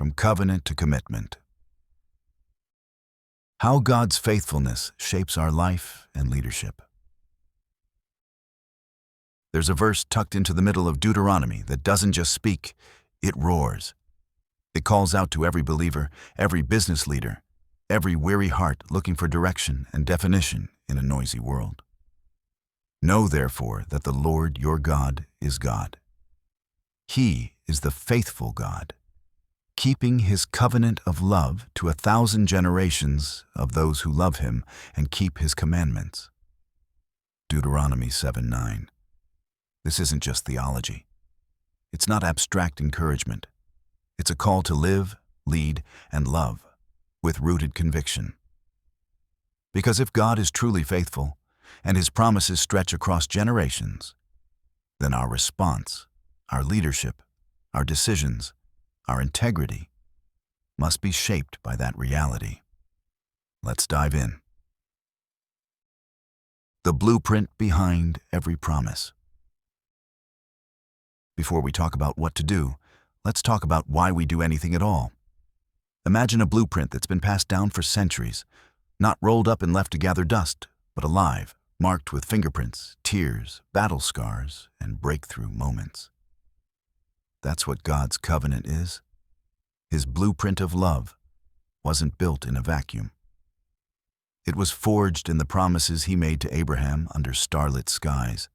from covenant to commitment. How God's faithfulness shapes our life and leadership. There's a verse tucked into the middle of Deuteronomy that doesn't just speak, it roars. It calls out to every believer, every business leader, every weary heart looking for direction and definition in a noisy world. Know therefore that the Lord your God is God. He is the faithful God, keeping his covenant of love to 1,000 generations of those who love him and keep his commandments. Deuteronomy 7:9. This isn't just theology. It's not abstract encouragement. It's a call to live, lead, and love with rooted conviction. Because if God is truly faithful and his promises stretch across generations, then our response, our leadership, our decisions, our integrity must be shaped by that reality. Let's dive in. The blueprint behind every promise. Before we talk about what to do, let's talk about why we do anything at all. Imagine a blueprint that's been passed down for centuries, not rolled up and left to gather dust, but alive, marked with fingerprints, tears, battle scars, and breakthrough moments. That's what God's covenant is. His blueprint of love wasn't built in a vacuum. It was forged in the promises he made to Abraham under starlit skies,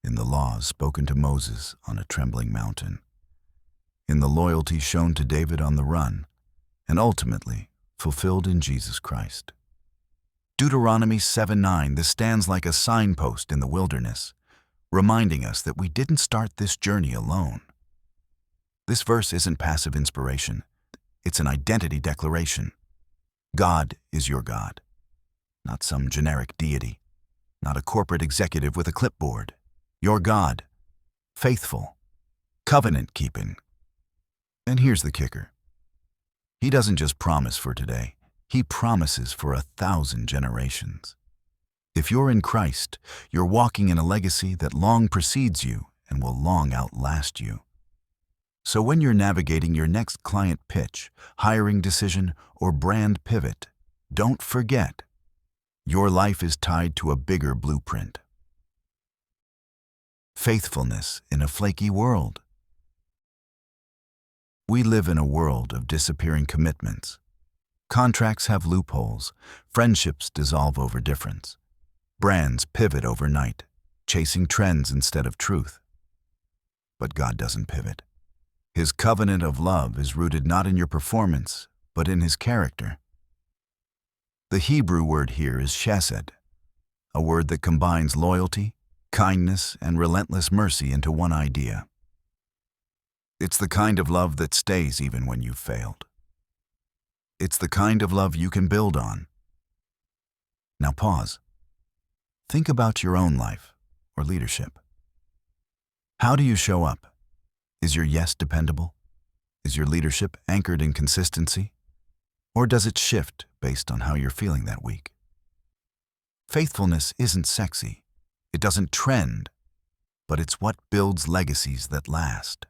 in the laws spoken to Moses on a trembling mountain, in the loyalty shown to David on the run, and ultimately fulfilled in Jesus Christ. Deuteronomy 7:9, this stands like a signpost in the wilderness, reminding us that we didn't start this journey alone. This verse isn't passive inspiration, it's an identity declaration. God is your God, not some generic deity, not a corporate executive with a clipboard. Your God, faithful, covenant-keeping. And here's the kicker. He doesn't just promise for today, he promises for 1,000 generations. If you're in Christ, you're walking in a legacy that long precedes you and will long outlast you. So when you're navigating your next client pitch, hiring decision, or brand pivot, don't forget, your life is tied to a bigger blueprint. Faithfulness in a flaky world. We live in a world of disappearing commitments. Contracts have loopholes, friendships dissolve over difference, brands pivot overnight, chasing trends instead of truth. But God doesn't pivot. His covenant of love is rooted not in your performance, but in his character. The Hebrew word here is chesed, a word that combines loyalty, kindness, and relentless mercy into one idea. It's the kind of love that stays even when you've failed. It's the kind of love you can build on. Now pause. Think about your own life or leadership. How do you show up? Is your yes dependable? Is your leadership anchored in consistency? Or does it shift based on how you're feeling that week? Faithfulness isn't sexy. It doesn't trend, but it's what builds legacies that last.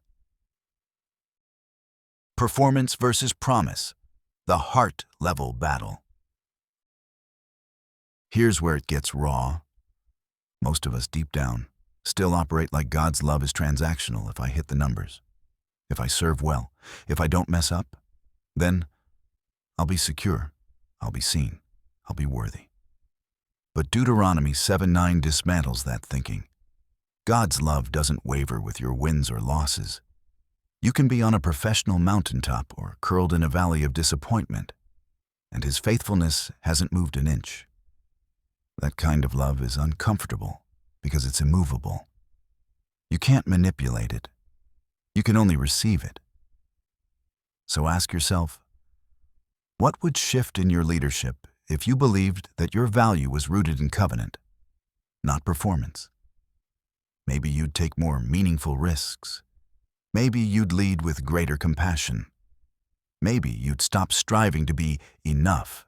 Performance versus promise, the heart-level battle. Here's where it gets raw. Most of us deep down still operate like God's love is transactional. If I hit the numbers, if I serve well, if I don't mess up, then I'll be secure, I'll be seen, I'll be worthy. But Deuteronomy 7:9 dismantles that thinking. God's love doesn't waver with your wins or losses. You can be on a professional mountaintop or curled in a valley of disappointment, and his faithfulness hasn't moved an inch. That kind of love is uncomfortable because it's immovable. You can't manipulate it. You can only receive it. So ask yourself, what would shift in your leadership if you believed that your value was rooted in covenant, not performance? Maybe you'd take more meaningful risks. Maybe you'd lead with greater compassion. Maybe you'd stop striving to be enough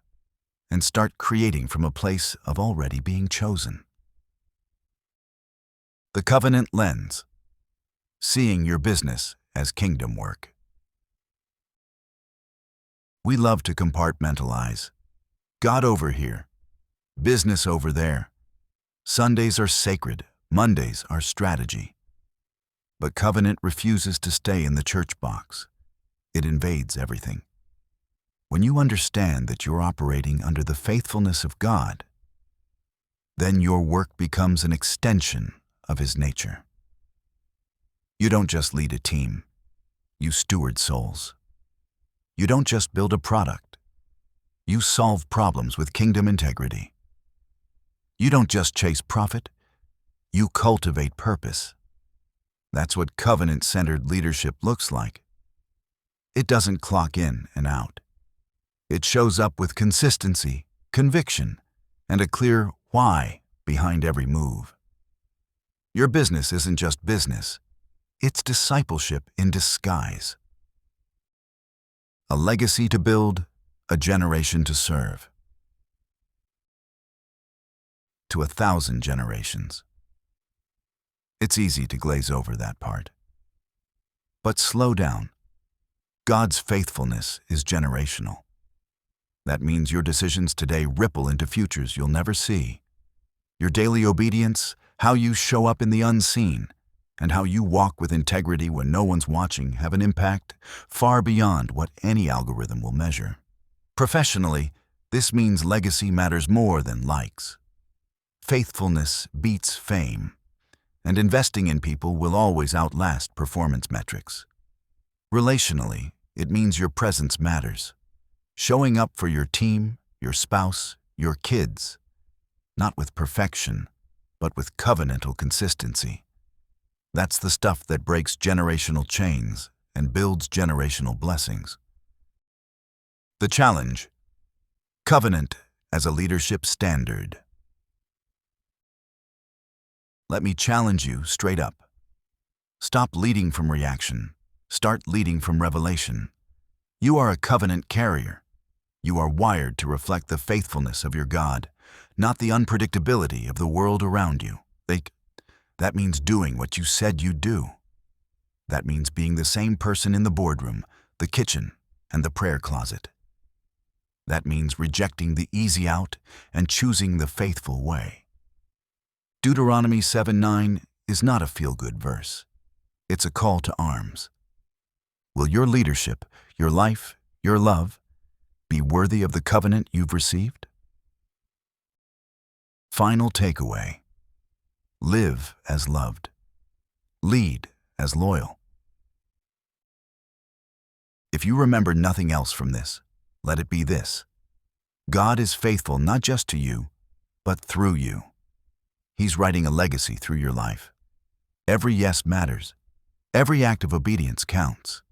and start creating from a place of already being chosen. The covenant lens, seeing your business as kingdom work. We love to compartmentalize. God over here, business over there. Sundays are sacred, Mondays are strategy. But covenant refuses to stay in the church box. It invades everything. When you understand that you're operating under the faithfulness of God, then your work becomes an extension of His nature. You don't just lead a team, you steward souls. You don't just build a product, you solve problems with kingdom integrity. You don't just chase profit, you cultivate purpose. That's what covenant-centered leadership looks like. It doesn't clock in and out. It shows up with consistency, conviction, and a clear why behind every move. Your business isn't just business, it's discipleship in disguise. A legacy to build, a generation to serve. To 1,000 generations. It's easy to glaze over that part. But slow down. God's faithfulness is generational. That means your decisions today ripple into futures you'll never see. Your daily obedience, how you show up in the unseen, and how you walk with integrity when no one's watching have an impact far beyond what any algorithm will measure. Professionally, this means legacy matters more than likes. Faithfulness beats fame, and investing in people will always outlast performance metrics. Relationally, it means your presence matters. Showing up for your team, your spouse, your kids, not with perfection, but with covenantal consistency. That's the stuff that breaks generational chains and builds generational blessings. The challenge: covenant as a leadership standard. Let me challenge you straight up. Stop leading from reaction. Start leading from revelation. You are a covenant carrier. You are wired to reflect the faithfulness of your God, not the unpredictability of the world around you. That means doing what you said you'd do. That means being the same person in the boardroom, the kitchen, and the prayer closet. That means rejecting the easy out and choosing the faithful way. Deuteronomy 7:9 is not a feel-good verse. It's a call to arms. Will your leadership, your life, your love, be worthy of the covenant you've received? Final takeaway: live as loved. Lead as loyal. If you remember nothing else from this, let it be this: God is faithful not just to you, but through you. He's writing a legacy through your life. Every yes matters. Every act of obedience counts.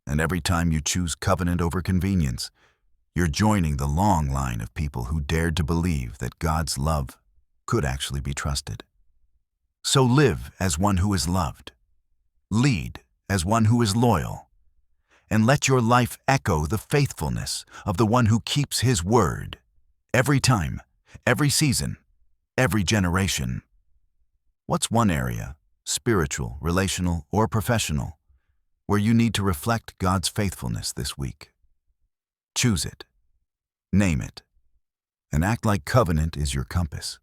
And every time you choose covenant over convenience, you're joining the long line of people who dared to believe that God's love could actually be trusted. So live as one who is loved. Lead as one who is loyal. And let your life echo the faithfulness of the one who keeps His word. Every time, every season, every generation. What's one area, spiritual, relational, or professional, where you need to reflect God's faithfulness this week? Choose it, name it, and act like covenant is your compass.